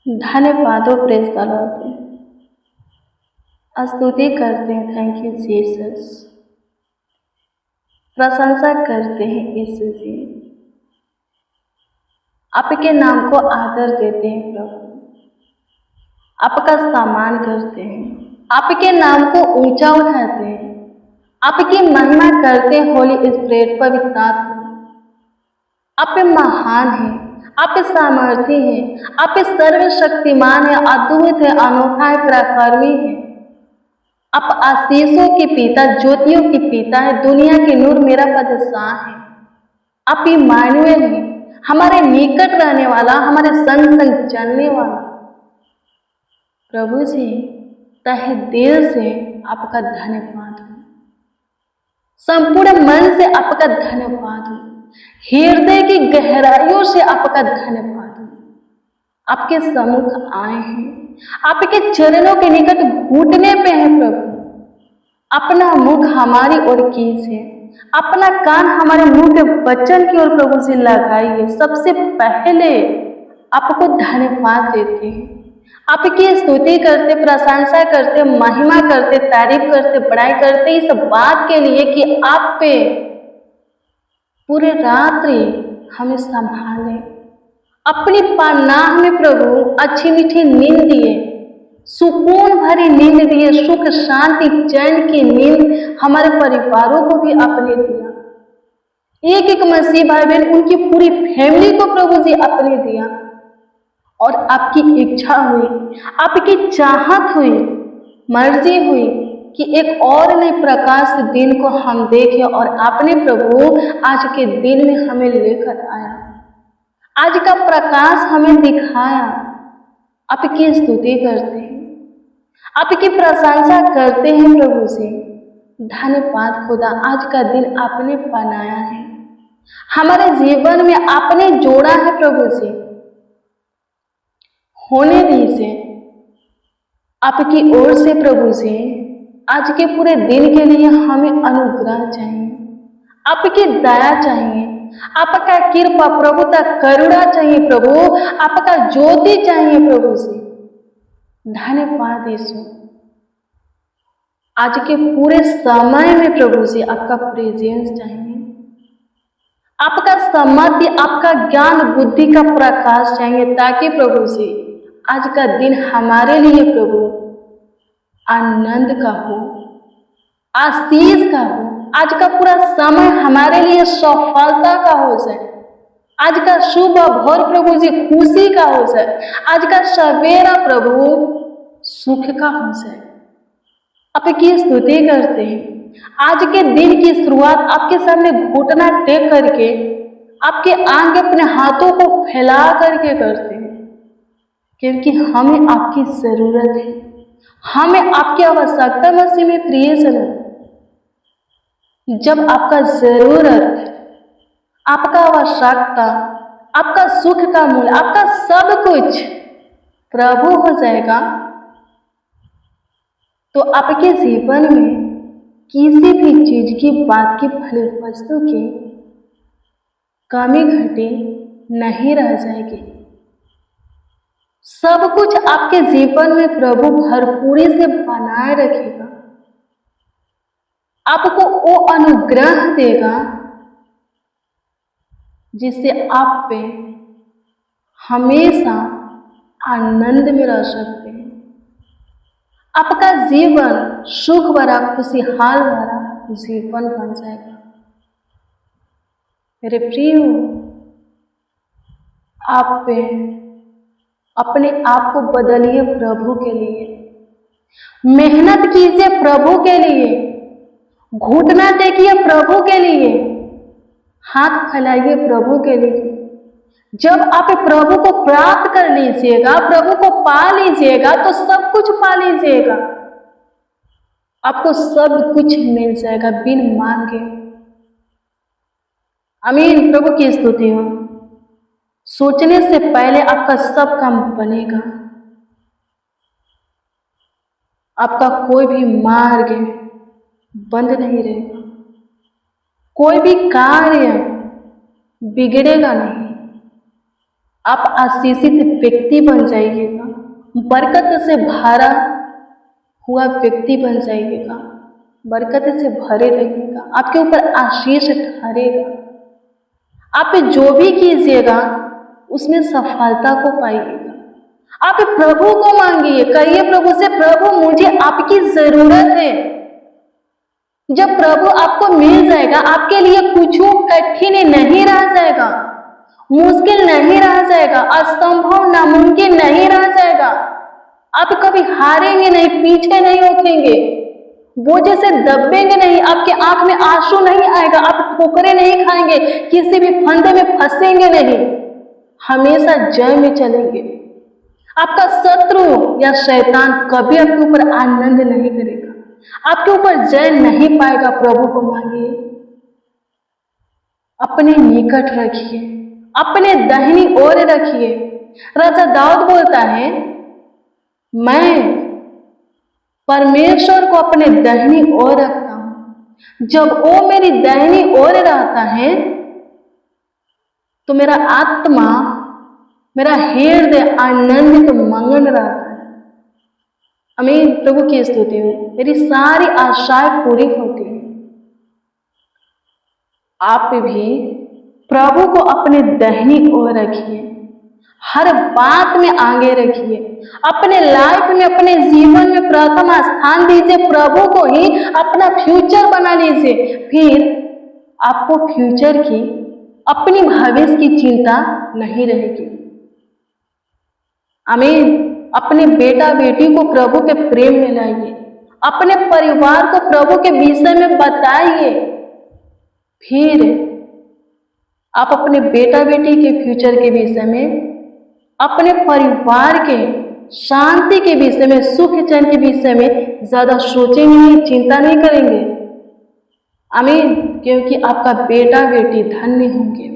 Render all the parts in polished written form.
धन्यवाद हो praise the Lord. स्तुति करते हैं, थैंक यू जीसस। प्रशंसा करते हैं यीशु जी, आपके नाम को आदर देते हैं प्रभु, आपका सम्मान करते हैं, आपके नाम को ऊंचा उठाते हैं, आपकी महिमा करते हैं। होली स्पिरिट, पवित्र आत्मा, आप महान हैं, आप सामर्थी हैं, आप सर्वशक्तिमान है, अद्भुत है, अनोखा है, पराक्रमी है। आप आशीषों के पिता, ज्योतियों के पिता है, दुनिया के नूर, मेरा बादशाह है। आप इम्मानुएल हैं, हमारे निकट रहने वाला, हमारे संग संग चलने वाला। प्रभु जी, तहे दिल से आपका धन्यवाद हो, संपूर्ण मन से आपका धन्यवाद हो, हृदय की गहराइयों से आपका धन्यवाद हो। आपके सम्मुख आए हैं, आपके चरणों के निकट घुटने पे हैं प्रभु। अपना मुख हमारी ओर कीजिए, अपना कान हमारे मुंह के वचन की ओर प्रभु से लगाइए। सबसे पहले आपको धन्यवाद देते हैं, आपकी स्तुति करते, प्रशंसा करते, महिमा करते, तारीफ करते, बड़ाई करते इस बात के लिए कि आप पे पूरे रात्रि हमें संभाले, अपनी पनाह में प्रभु अच्छी मीठी नींद दिए, सुकून भरी नींद दिए, सुख शांति चैन की नींद हमारे परिवारों को भी आपने दिया। एक एक मसीह भाई बहन, उनकी पूरी फैमिली को प्रभु जी आपने दिया। और आपकी इच्छा हुई, आपकी चाहत हुई, मर्जी हुई कि एक और नए प्रकाश दिन को हम देखें, और आपने प्रभु आज के दिन में हमें लेकर आया, आज का प्रकाश हमें दिखाया। आपकी स्तुति करते हैं, आपकी प्रशंसा करते हैं प्रभु से। धन्यवाद खुदा, आज का दिन आपने बनाया है, हमारे जीवन में आपने जोड़ा है प्रभु से। होने दीजिए आपकी ओर से प्रभु से, आज के पूरे दिन के लिए हमें अनुग्रह चाहिए, आपकी दया चाहिए, आपका कृपा प्रभुता करुणा चाहिए प्रभु, आपका ज्योति चाहिए प्रभु से। धन्यवाद यीशु, आज के पूरे समय में प्रभु से आपका प्रेजेंस चाहिए, आपका सम्मति, आपका ज्ञान बुद्धि का प्रकाश चाहिए, ताकि प्रभु से आज का दिन हमारे लिए प्रभु आनंद का हो, आशीष का हो। आज का पूरा समय हमारे लिए सफलता का हो जाए, आज का शुभ भोर प्रभु जी खुशी का हो जाए, आज का सवेरा प्रभु सुख का हो जाए। आपकी स्तुति करते हैं, आज के दिन की शुरुआत आपके सामने घुटना टेक करके, आपके आगे अपने हाथों को फैला करके करते हैं, क्योंकि हमें आपकी जरूरत है, हमें आपकी आवश्यकता मसीह में प्रियजन। जब आपका जरूरत, आपका आवश्यकता, आपका सुख का मूल, आपका सब कुछ प्रभु हो जाएगा, तो आपके जीवन में किसी भी चीज की, बात की, फल वस्तु की कमी घटी नहीं रह जाएगी। सब कुछ आपके जीवन में प्रभु भरपूरी से बनाए रखेगा, आपको वो अनुग्रह देगा जिससे आप पे हमेशा आनंद में रह सकते हैं। आपका जीवन सुख भरा, खुशहाल भरा जीवन बन जाएगा। मेरे प्रिय, आप पे अपने आप को बदलिए प्रभु के लिए, मेहनत कीजिए प्रभु के लिए, घुटना टेकिए प्रभु के लिए, हाथ फैलाइए प्रभु के लिए। जब आप प्रभु को प्राप्त कर लीजिएगा, प्रभु को पा लीजिएगा, तो सब कुछ पा लीजिएगा, आपको सब कुछ मिल जाएगा बिन मांगे। आमीन। प्रभु की स्तुति हो। सोचने से पहले आपका सब काम बनेगा, आपका कोई भी मार्ग बंद नहीं रहेगा, कोई भी कार्य बिगड़ेगा नहीं। आप आशीषित व्यक्ति बन जाइएगा, बरकत से भरा हुआ व्यक्ति बन जाइएगा, बरकत से भरे रहिएगा, आपके ऊपर आशीष ठहरेगा। आप जो भी कीजिएगा उसमें सफलता को पाइएगा। आप प्रभु को मांगिए, कहिए प्रभु से, प्रभु मुझे आपकी जरूरत है। जब प्रभु आपको मिल जाएगा, आपके लिए कुछ कठिन नहीं रह जाएगा, मुश्किल नहीं रह जाएगा, असंभव नामुमकिन नहीं रह जाएगा। आप कभी हारेंगे नहीं, पीछे नहीं उठेंगे, वो जैसे दबेंगे नहीं, आपके आंख में आंसू नहीं आएगा, आप ठोकरे नहीं खाएंगे, किसी भी फंदे में फंसेंगे नहीं, हमेशा जय में चलेंगे। आपका शत्रु या शैतान कभी आपके ऊपर आनंद नहीं करेगा, आपके ऊपर जय नहीं पाएगा। प्रभु को मांगिए, अपने निकट रखिए, अपने दाहिनी ओर रखिए। राजा दाऊद बोलता है, मैं परमेश्वर को अपने दाहिनी ओर रखता हूं। जब वो मेरी दाहिनी ओर रहता है तो मेरा आत्मा, मेरा हृदय आनंदित मगन रहता है। आमीन। प्रभु की स्तुति हो, मेरी सारी आशाएं पूरी होती हैं। आप भी प्रभु को अपने दाहिनी ओर रखिए, हर बात में आगे रखिए, अपने लाइफ में, अपने जीवन में प्रथम स्थान दीजिए, प्रभु को ही अपना फ्यूचर बना लीजिए। फिर आपको फ्यूचर की, अपनी भविष्य की चिंता नहीं रहेगी। आमीन। अपने बेटा बेटी को प्रभु के प्रेम में लाइए, अपने परिवार को प्रभु के विषय में बताइए। फिर आप अपने बेटा बेटी के फ्यूचर के विषय में, अपने परिवार के शांति के विषय में, सुख चैन के विषय में ज्यादा सोचेंगे नहीं, चिंता नहीं करेंगे। आमीन। क्योंकि आपका बेटा बेटी धन्य होंगे,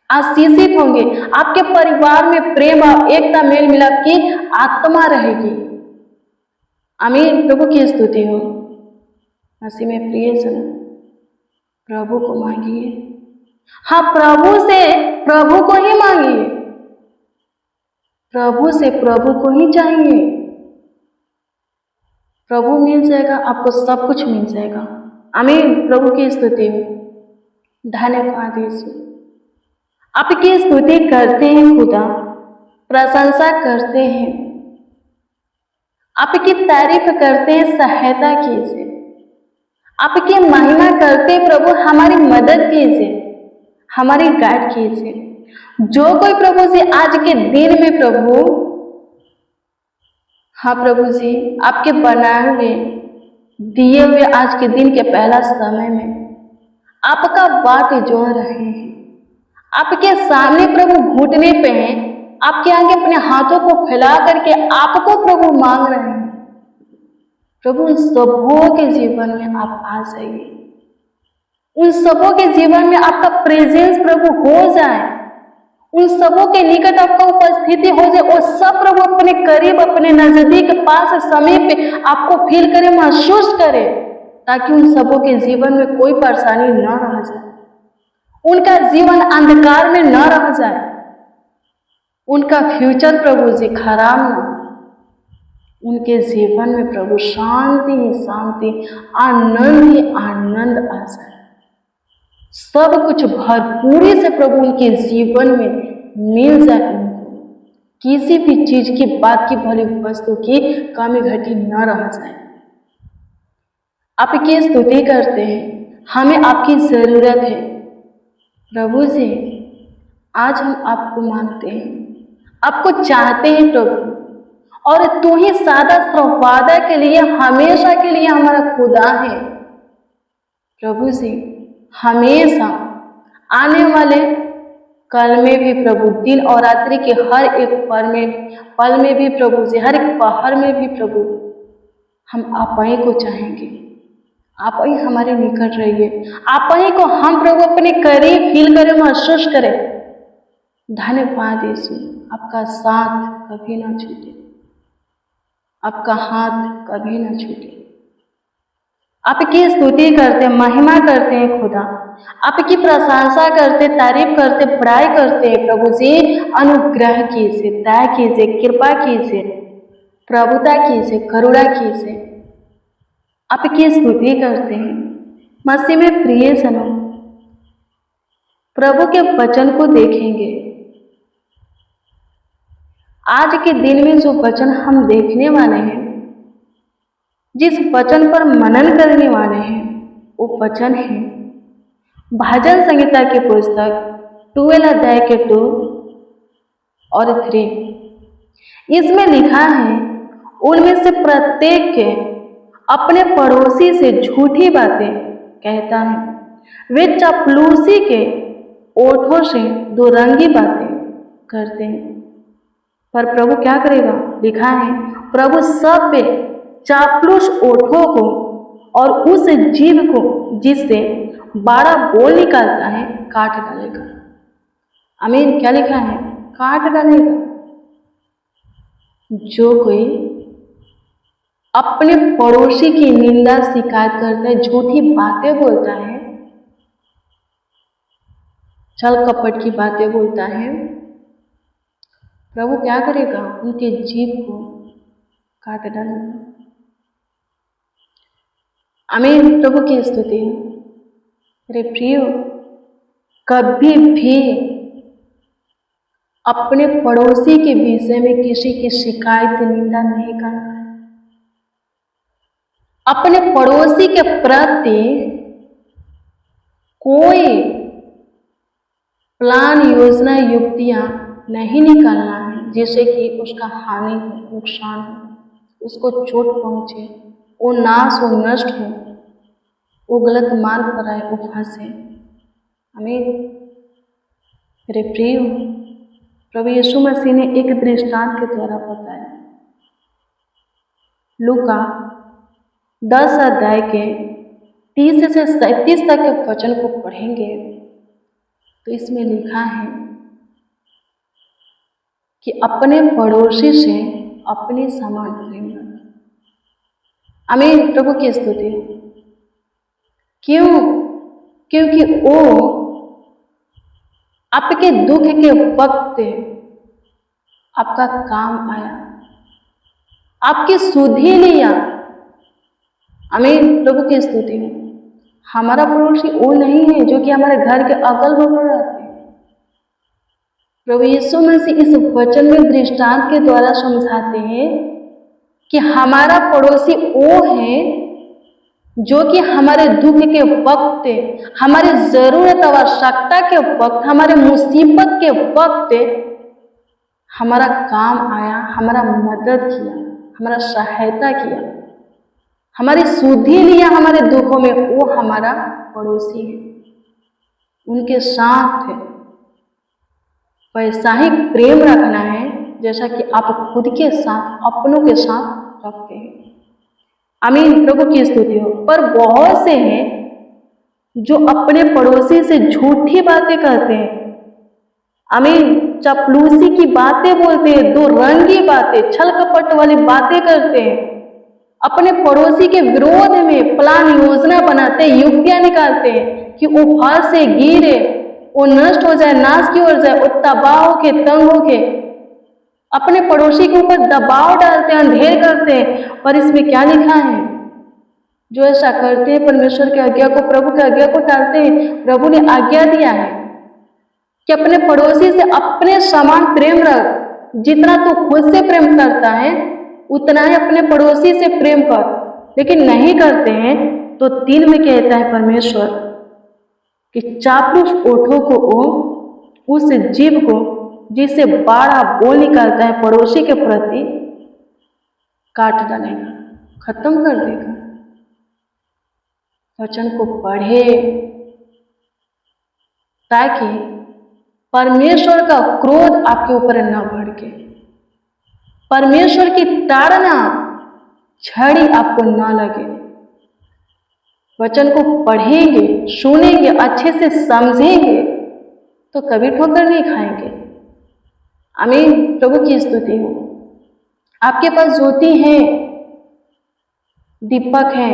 आशीषित होंगे, आपके परिवार में प्रेम और एकता, मेल मिलाप की आत्मा रहेगी। आमीन। प्रभु की स्तुति हो। मसीह में प्रिय जन, प्रभु को मांगिए। हाँ, प्रभु से प्रभु को ही मांगिए, प्रभु से प्रभु को ही चाहिए। प्रभु मिल जाएगा, आपको सब कुछ मिल जाएगा। आमीन। प्रभु की स्तुति हो। धन्यवाद यीशु। आपकी स्तुति करते हैं खुदा, प्रशंसा करते हैं, आपकी तारीफ करते हैं, सहायता कीजिए, आपकी महिमा करते प्रभु, हमारी मदद कीजिए, हमारी गाइड कीजिए। जो कोई प्रभु जी आज के दिन में प्रभु, हाँ प्रभु जी, आपके बनाए हुए दिए हुए आज के दिन के पहला समय में आपका बाट जो रहे हैं, आपके सामने प्रभु घुटने पे हैं, आपके आगे अपने हाथों को फैला करके आपको प्रभु मांग रहे हैं। प्रभु उन सबों के जीवन में आप आ जाइए, उन सबों के जीवन में आपका प्रेजेंस प्रभु हो जाए, उन सबों के निकट आपका उपस्थिति हो जाए। और सब प्रभु अपने करीब, अपने नजदीक, पास, समीप पे आपको फील करे, महसूस करे, ताकि उन सबों के जीवन में कोई परेशानी न रह जाए, उनका जीवन अंधकार में न रह जाए, उनका फ्यूचर प्रभु जी खराब न हो। उनके जीवन में प्रभु शांति ही शांति, आनंद ही आनंद आ जाए। सब कुछ भरपूरी से प्रभु उनके जीवन में मिल जाए, उनको किसी भी चीज की, बात की, भली वस्तु की कमी घटी न रह जाए। आपकी स्तुति करते हैं, हमें आपकी जरूरत है प्रभु जी। आज हम आपको मांगते हैं, आपको चाहते हैं प्रभु, और तू ही सादा सर्ववादा के लिए, हमेशा के लिए हमारा खुदा है प्रभु जी। हमेशा आने वाले कल में भी प्रभु, दिन और रात्रि के हर एक पल में भी प्रभु जी, हर एक पहर में भी प्रभु, हम आप ही को चाहेंगे। आप ही हमारे निकट रहिए, आप ही को हम प्रभु अपने करीब फील करें, महसूस करें। धन्यवाद यीशु। आपका साथ कभी ना छूटे, आपका हाथ कभी ना छूटे, आपकी स्तुति करते, महिमा करते हैं खुदा, आपकी प्रशंसा करते, तारीफ करते, बड़ाई करते हैं। प्रभु जी अनुग्रह कीजिए, दया कीजिए, कृपा कीजिए, प्रभुता कीजिए, करुणा कीजिए। आपकी स्तुति करते हैं। मसीह में प्रिय जनों, प्रभु के वचन को देखेंगे। आज के दिन में जो वचन हम देखने वाले हैं, जिस वचन पर मनन करने वाले हैं, वो वचन है भजन संहिता की पुस्तक 12 अध्याय के 2 और 3। इसमें लिखा है, उनमें से प्रत्येक के अपने पड़ोसी से झूठी बातें कहता है, वे चापलूसी के ओठों से दो रंगी बातें करते हैं। पर प्रभु क्या करेगा? लिखा है, प्रभु सब पे चापलूस ओठों को और उस जीभ को जिससे बाड़ा बोल निकालता है काट डालेगा। आमीन। क्या लिखा है? काट डालेगा। जो कोई अपने पड़ोसी की निंदा शिकायत करता है, झूठी बातें बोलता है, छल कपट की बातें बोलता है, प्रभु क्या करेगा? उनके जीभ को काट डालेगा। आमीन। प्रभु की स्तुति। मेरे प्रियो, कभी भी अपने पड़ोसी के विषय में किसी की शिकायत निंदा नहीं करना है। अपने पड़ोसी के प्रति कोई प्लान, योजना, युक्तियां नहीं निकालना है जिससे कि उसका हानि हो, नुकसान हो, उसको चोट पहुंचे, वो नाश हो, नष्ट हो, वो गलत मार्ग पर आए, वो फंसे। आमीन। मेरे प्रिय, प्रभु यीशु मसीह ने एक दृष्टांत के द्वारा बताया। लूका 10 अध्याय के 30 से 37 तक के वचन को पढ़ेंगे तो इसमें लिखा है कि अपने पड़ोसी से अपनी समान प्रेम रखें। आमीन। प्रभु की स्तुति। क्यों? क्योंकि वो आपके दुख के वक्त आपका काम आया, आपकी सुधि लिया। आमीन। प्रभु की स्तुति। हमारा पड़ोसी वो नहीं है जो कि हमारे घर के अगल बगल रहते हैं। प्रभु यीशु मसीह इस वचन में दृष्टांत के द्वारा समझाते हैं कि हमारा पड़ोसी वो है जो कि हमारे दुख के वक्त, हमारी जरूरत, आवश्यकता के वक्त, हमारे मुसीबत के वक्त हमारा काम आया, हमारा मदद किया, हमारा सहायता किया, हमारी सुधि लिया हमारे दुखों में। वो हमारा पड़ोसी है। उनके साथ वैसा ही प्रेम रखना है जैसा कि आप खुद के साथ, अपनों के साथ रखते हैं। आमीन। प्रभु की स्तुति हो। पर बहुत से हैं जो अपने पड़ोसी से झूठी बातें करते हैं। आमीन। चापलूसी की बातें बोलते हैं, दो रंगी बातें, छल कपट वाली बातें करते हैं, अपने पड़ोसी के विरोध में प्लान, योजना बनाते हैं, युक्तियां निकालते हैं कि वो फंस से गिरे, वो नष्ट हो जाए, नाश की ओर जाए, वो तबाह होके, तंग होके अपने पड़ोसी के ऊपर दबाव डालते हैं, अंधेर करते हैं। पर इसमें क्या लिखा है? जो ऐसा करते हैं परमेश्वर की आज्ञा को, प्रभु की आज्ञा को टालते हैं। प्रभु ने आज्ञा दिया है कि अपने पड़ोसी से अपने समान प्रेम रख। जितना तू खुद से प्रेम करता है उतना ही अपने पड़ोसी से प्रेम कर। लेकिन नहीं करते हैं तो 3 में कहता है परमेश्वर कि चापलूस ओठों को वो, उस जीभ को जिससे बाड़ा बोल निकालता है पड़ोसी के प्रति, काट डालेगा, खत्म कर देगा। वचन को पढ़े ताकि परमेश्वर का क्रोध आपके ऊपर न भड़के, परमेश्वर की ताड़ना, छड़ी आपको न लगे। वचन को पढ़ेंगे, सुनेंगे, अच्छे से समझेंगे तो कभी ठोकर नहीं खाएंगे। आमीन। प्रभु की स्तुति हो। आपके पास ज्योति है, दीपक है,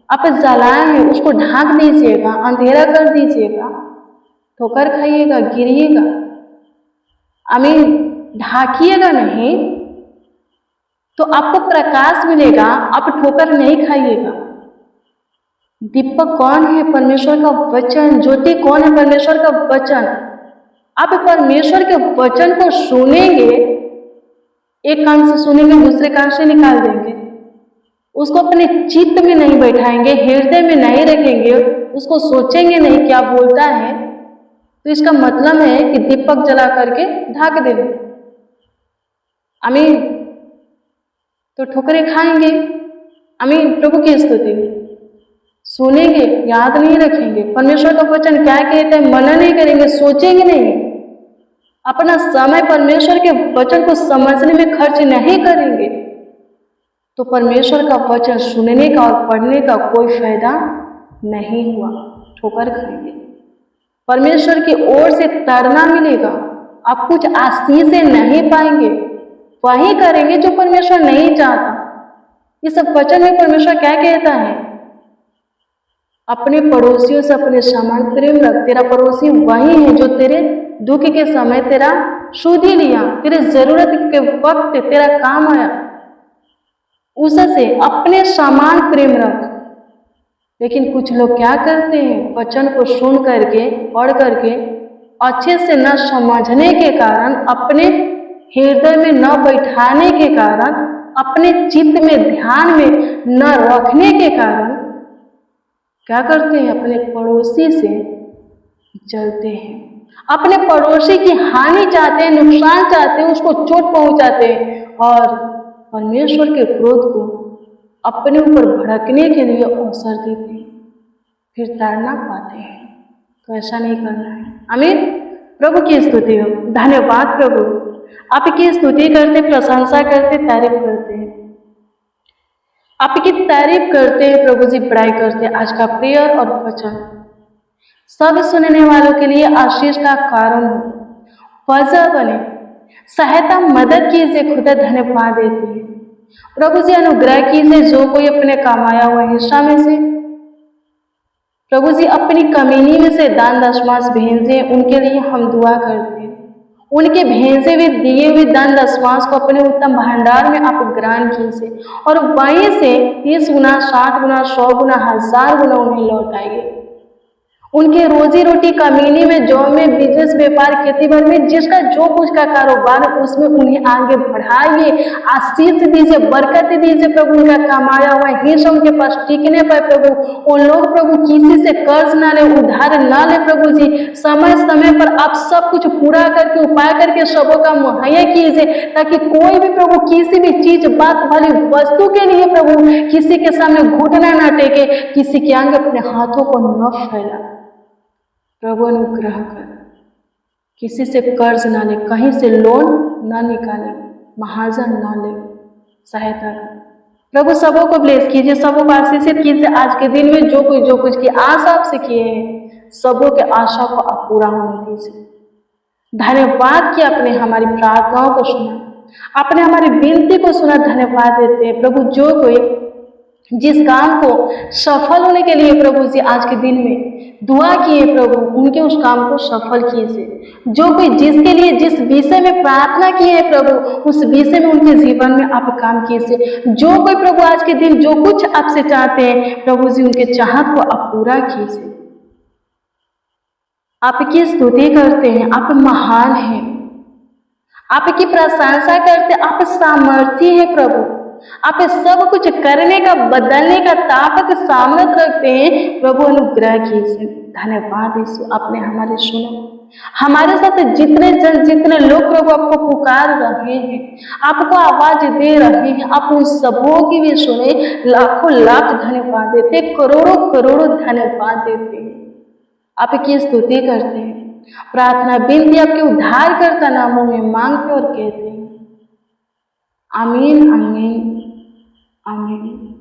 आप जलाए हैं उसको ढांक दीजिएगा, अंधेरा कर दीजिएगा, ठोकर खाइएगा, गिरिएगा। आमीन। ढाकिएगा नहीं तो आपको प्रकाश मिलेगा, आप ठोकर नहीं खाइएगा। दीपक कौन है? परमेश्वर का वचन। ज्योति कौन है? परमेश्वर का वचन। आप परमेश्वर के वचन को सुनेंगे, एक कान से सुनेंगे, दूसरे कान से निकाल देंगे, उसको अपने चित्त में नहीं बैठाएंगे, हृदय में नहीं रखेंगे, उसको सोचेंगे नहीं क्या बोलता है, तो इसका मतलब है कि दीपक जला करके ढाक देना। आमीन। तो ठोकरें खाएंगे। आमीन। प्रभु की स्तुति। सुनेंगे, याद नहीं रखेंगे, परमेश्वर का वचन क्या कहते हैं मनन नहीं करेंगे, सोचेंगे नहीं, अपना समय परमेश्वर के वचन को समझने में खर्च नहीं करेंगे, तो परमेश्वर का वचन सुनने का और पढ़ने का कोई फायदा नहीं हुआ, ठोकर खाएंगे। परमेश्वर की ओर से ताड़ना मिलेगा, आप कुछ आशीष से नहीं पाएंगे, वही करेंगे जो परमेश्वर नहीं चाहता। इस वचन में परमेश्वर क्या कहता है? अपने पड़ोसियों से अपने समान प्रेम रख। तेरा पड़ोसी वही है जो तेरे दुख के समय तेरा सुधि लिया, तेरे जरूरत के वक्त तेरा काम आया, उससे अपने समान प्रेम रख। लेकिन कुछ लोग क्या करते हैं? वचन को सुन करके, पढ़ करके, अच्छे से न समझने के कारण, अपने हृदय में न बैठाने के कारण, अपने चित्त में ध्यान में न रखने के कारण क्या करते हैं? अपने पड़ोसी से जलते हैं, अपने पड़ोसी की हानि चाहते हैं, नुकसान चाहते हैं, उसको चोट पहुंचाते हैं और परमेश्वर के क्रोध को अपने ऊपर भड़कने के लिए अवसर देते हैं, फिर ताड़ना पाते हैं। तो ऐसा नहीं करना है। आमीन। प्रभु की स्तुति हो। धन्यवाद प्रभु, आपकी स्तुति करते, प्रशंसा करते, तारीफ करते हैं, आपकी तारीफ करते हैं प्रभु जी, बड़ाई करते हैं। आज का प्रेयर और वचन सब सुनने वालों के लिए आशीष का कारण हो, वजह बने, सहायता मदद कीजिए खुदा। धन्यवाद देते हैं प्रभु जी, अनुग्रह कीजिए जो कोई अपने कमाया हुआ हिस्सा में से प्रभु जी अपनी कमीनी में से दान दशमांश भेजे, उनके लिए हम दुआ करते हैं। उनके भेजे हुए दिए हुए दान दशमांश को अपने उत्तम भंडार में आप ग्रहण कीजिए और वहीं से 30 गुना, 60 गुना, 100 गुना, 1000 गुना उन्हें लौटाइए। उनके रोजी रोटी कमीनी में, जॉब में, बिजनेस, व्यापार, खेती बाड़ी में, जिसका जो कुछ का कारोबार उसमें उन्हें आगे बढ़ाइए, आशीष दीजिए, बरकत दीजिए प्रभु। उनका कमाया हुआ हिस्सा उनके पास टिकने पर प्रभु, वो लोग प्रभु किसी से कर्ज ना ले, उधार ना ले प्रभु जी। समय समय पर आप सब कुछ पूरा करके, उपाय करके सबों का मुहैया कीजिए, ताकि कोई भी प्रभु किसी भी चीज, बात वाली वस्तु के लिए प्रभु किसी के सामने घुटना ना टेके, किसी के आगे अपने हाथों को न फैला। प्रभु अनुग्रह कर, किसी से कर्ज ना ले, कहीं से लोन ना निकाले, महाजन ना ले, सहायता कर प्रभु। सबों को ब्लेस कीजिए, सबों को आशीषित कीजिए। आज के दिन में जो कुछ की आशा आपसे किए हैं, सबों के आशा को आप पूरा होने दीजिए। धन्यवाद कि आपने हमारी प्रार्थनाओं को सुना, आपने हमारी विनती को सुना। धन्यवाद देते हैं प्रभु। जो कोई जिस काम को सफल होने के लिए प्रभु जी आज के दिन में दुआ किए प्रभु, उनके उस काम को सफल कीजिए। जो कोई जिसके लिए, जिस विषय में प्रार्थना की है प्रभु, उस विषय में उनके जीवन में आप काम कीजिए। जो कोई प्रभु आज के दिन जो कुछ आपसे चाहते हैं प्रभु जी, उनके चाहत को आप पूरा कीजिए। आपकी स्तुति करते हैं, आप महान हैं, आपकी प्रशंसा करते, आप सामर्थी हैं प्रभु। आप सब कुछ करने का, बदलने का ताकत, सामर्थ रखते हैं प्रभु। अनुग्रह कीजिए। धन्यवाद यीशु, आपने हमारे सुना। हमारे साथ जितने जन, जितने लोग प्रभु आपको पुकार रहे हैं, आपको आवाज दे रहे हैं, आप उन सबों की भी सुने। लाखों लाख धन्यवाद देते, करोड़ों करोड़ों धन्यवाद देते हैं, आपकी स्तुति करते हैं। प्रार्थना विनती आपके उद्धार करता नामों में मांगते और कहते हैं आमीन, आमीन, आमीन।